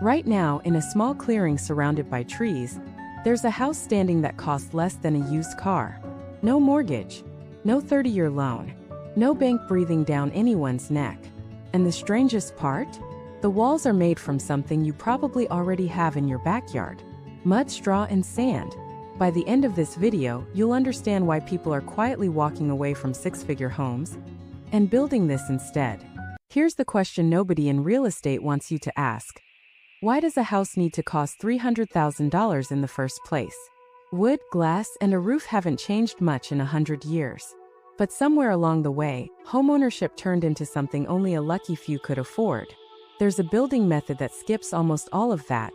Right now, in a small clearing surrounded by trees, there's a house standing that costs less than a used car. No mortgage, no 30-year loan, no bank breathing down anyone's neck. And the strangest part? The walls are made from something you probably already have in your backyard: mud, straw, and sand. By the end of this video, you'll understand why people are quietly walking away from six-figure homes and building this instead. Here's the question nobody in real estate wants you to ask. Why does a house need to cost $300,000 in the first place? Wood, glass, and a roof haven't changed much in 100 years. But somewhere along the way, homeownership turned into something only a lucky few could afford. There's a building method that skips almost all of that.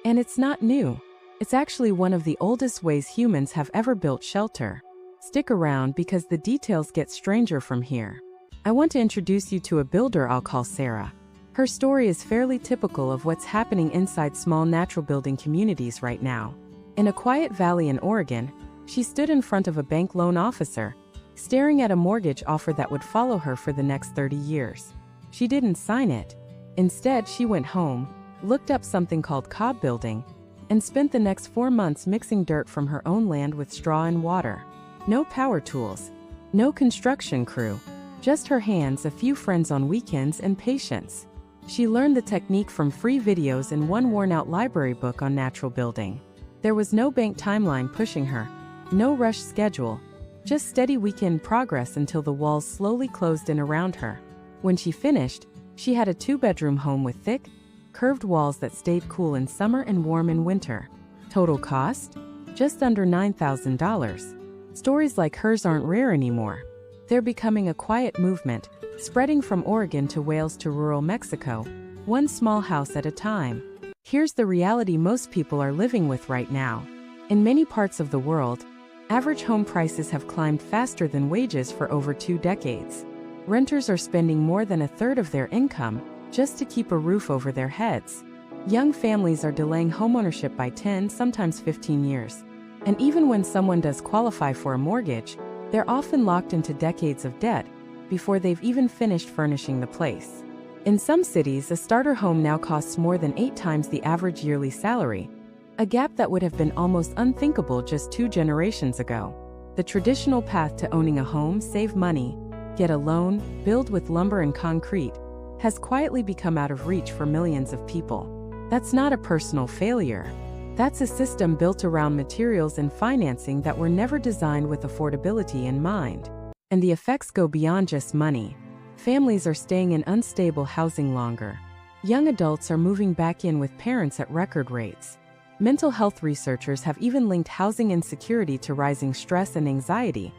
And it's not new. It's actually one of the oldest ways humans have ever built shelter. Stick around because the details get stranger from here. I want to introduce you to a builder I'll call Sarah. Her story is fairly typical of what's happening inside small natural building communities right now. In a quiet valley in Oregon, she stood in front of a bank loan officer, staring at a mortgage offer that would follow her for the next 30 years. She didn't sign it. Instead, she went home, looked up something called Cob building, and spent the next 4 months mixing dirt from her own land with straw and water. No power tools, no construction crew, just her hands, a few friends on weekends, and patience. She learned the technique from free videos and one worn-out library book on natural building. There was no bank timeline pushing her, no rush schedule, just steady weekend progress until the walls slowly closed in around her. When she finished, she had a 2-bedroom home with thick, curved walls that stayed cool in summer and warm in winter. Total cost? Just under $9,000. Stories like hers aren't rare anymore. They're becoming a quiet movement, spreading from Oregon to Wales to rural Mexico, one small house at a time. Here's the reality most people are living with right now. In many parts of the world, average home prices have climbed faster than wages for over 2 decades. Renters are spending more than a third of their income just to keep a roof over their heads. Young families are delaying homeownership by 10, sometimes 15 years. And even when someone does qualify for a mortgage, they're often locked into decades of debt before they've even finished furnishing the place. In some cities, a starter home now costs more than 8 times the average yearly salary, a gap that would have been almost unthinkable just 2 generations ago. The traditional path to owning a home, save money, get a loan, build with lumber and concrete, has quietly become out of reach for millions of people. That's not a personal failure. That's a system built around materials and financing that were never designed with affordability in mind. And the effects go beyond just money. Families are staying in unstable housing longer. Young adults are moving back in with parents at record rates. Mental health researchers have even linked housing insecurity to rising stress and anxiety.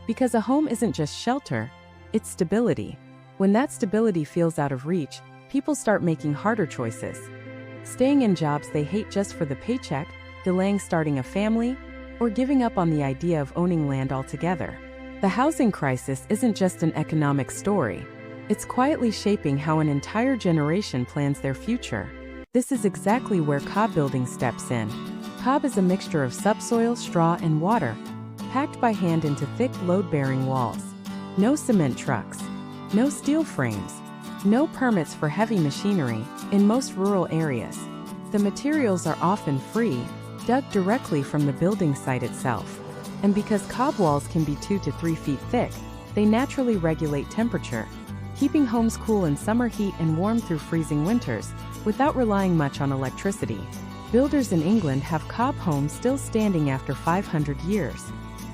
Because a home isn't just shelter, it's stability. When that stability feels out of reach, people start making harder choices. Staying in jobs they hate just for the paycheck, delaying starting a family, or giving up on the idea of owning land altogether. The housing crisis isn't just an economic story. It's quietly shaping how an entire generation plans their future. This is exactly where Cob building steps in. Cob is a mixture of subsoil, straw, and water, packed by hand into thick, load-bearing walls. No cement trucks, no steel frames, no permits for heavy machinery. In most rural areas, the materials are often free, dug directly from the building site itself. And because Cob walls can be 2 to 3 feet thick, they naturally regulate temperature, keeping homes cool in summer heat and warm through freezing winters, without relying much on electricity. Builders in England have Cob homes still standing after 500 years.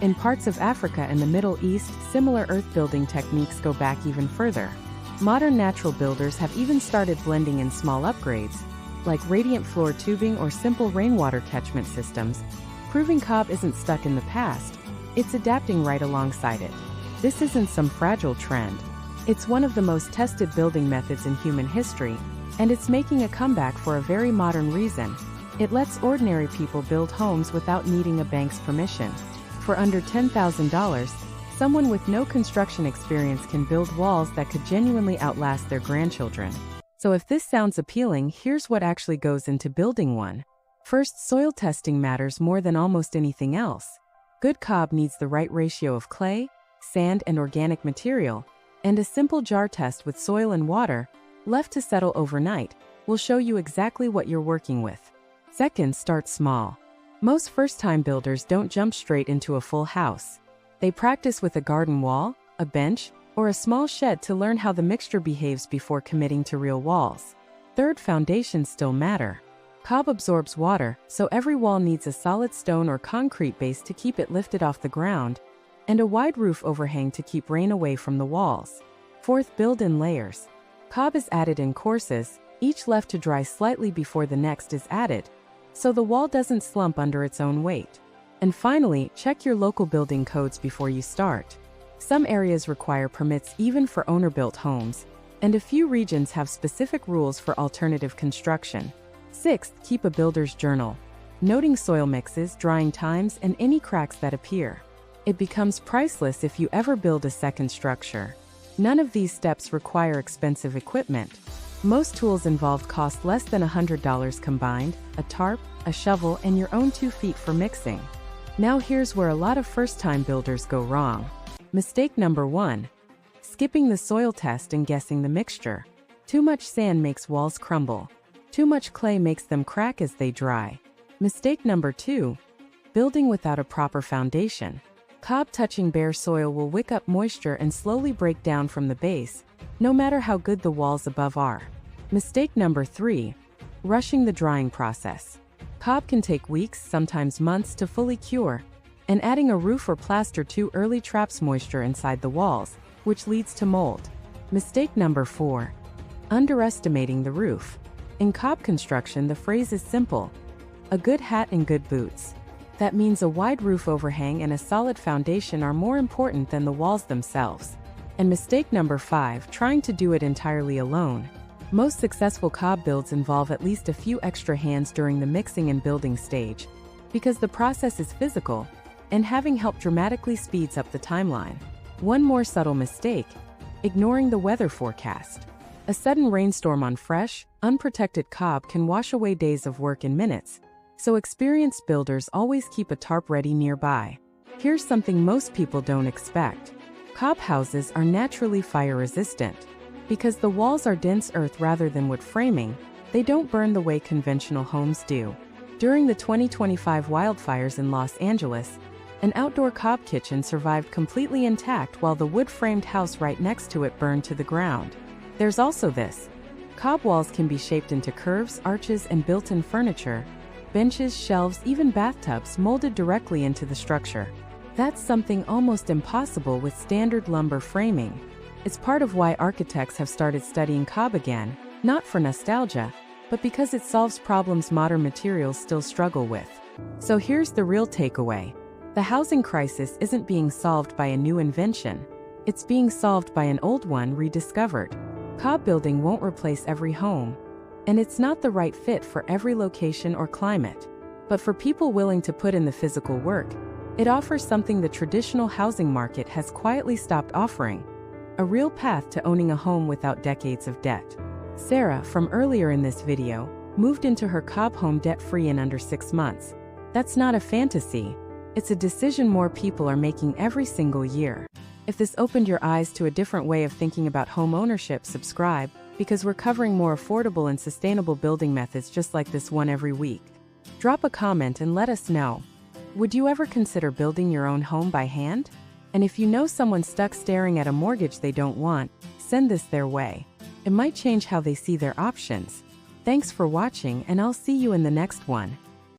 In parts of Africa and the Middle East, similar earth-building techniques go back even further. Modern natural builders have even started blending in small upgrades, like radiant floor tubing or simple rainwater catchment systems, proving Cob isn't stuck in the past, it's adapting right alongside it. This isn't some fragile trend. It's one of the most tested building methods in human history, and it's making a comeback for a very modern reason. It lets ordinary people build homes without needing a bank's permission. For under $10,000, someone with no construction experience can build walls that could genuinely outlast their grandchildren. So if this sounds appealing, here's what actually goes into building one. First, soil testing matters more than almost anything else. Good Cob needs the right ratio of clay, sand, and organic material, and a simple jar test with soil and water, left to settle overnight, We'll show you exactly what you're working with. Second, start small. Most first-time builders don't jump straight into a full house. They practice with a garden wall, a bench, or a small shed to learn how the mixture behaves before committing to real walls. Third, foundations still matter. Cob absorbs water, so every wall needs a solid stone or concrete base to keep it lifted off the ground, and a wide roof overhang to keep rain away from the walls. Fourth, build in layers. Cob is added in courses, each left to dry slightly before the next is added, so the wall doesn't slump under its own weight. And finally, check your local building codes before you start. Some areas require permits even for owner-built homes, and a few regions have specific rules for alternative construction. Sixth, keep a builder's journal, noting soil mixes, drying times, and any cracks that appear. It becomes priceless if you ever build a second structure. None of these steps require expensive equipment. Most tools involved cost less than $100 combined: a tarp, a shovel, and your own 2 feet for mixing. Now here's where a lot of first-time builders go wrong. Mistake number 1. Skipping the soil test and guessing the mixture. Too much sand makes walls crumble. Too much clay makes them crack as they dry. Mistake number 2. Building without a proper foundation. Cob touching bare soil will wick up moisture and slowly break down from the base, no matter how good the walls above are. Mistake number 3. Rushing the drying process. Cob can take weeks, sometimes months, to fully cure, and adding a roof or plaster too early traps moisture inside the walls, which leads to mold. Mistake number 4. Underestimating the roof. In Cob construction, the phrase is simple: a good hat and good boots. That means a wide roof overhang and a solid foundation are more important than the walls themselves. And mistake number 5, trying to do it entirely alone. Most successful Cob builds involve at least a few extra hands during the mixing and building stage, because the process is physical, and having help dramatically speeds up the timeline. One more subtle mistake: ignoring the weather forecast. A sudden rainstorm on fresh, unprotected Cob can wash away days of work in minutes, so experienced builders always keep a tarp ready nearby. Here's something most people don't expect. Cob houses are naturally fire-resistant. Because the walls are dense earth rather than wood framing, they don't burn the way conventional homes do. During the 2025 wildfires in Los Angeles, an outdoor Cob kitchen survived completely intact while the wood-framed house right next to it burned to the ground. There's also this: Cob walls can be shaped into curves, arches, and built-in furniture, benches, shelves, even bathtubs molded directly into the structure. That's something almost impossible with standard lumber framing. It's part of why architects have started studying Cob again, not for nostalgia, but because it solves problems modern materials still struggle with. So here's the real takeaway. The housing crisis isn't being solved by a new invention. It's being solved by an old one rediscovered. Cob building won't replace every home, and it's not the right fit for every location or climate. But for people willing to put in the physical work, it offers something the traditional housing market has quietly stopped offering: a real path to owning a home without decades of debt. Sarah, from earlier in this video, moved into her Cob home debt-free in under 6 months. That's not a fantasy. It's a decision more people are making every single year. If this opened your eyes to a different way of thinking about home ownership, subscribe, because we're covering more affordable and sustainable building methods just like this one every week. Drop a comment and let us know. Would you ever consider building your own home by hand? And if you know someone stuck staring at a mortgage they don't want, send this their way. It might change how they see their options. Thanks for watching, and I'll see you in the next one.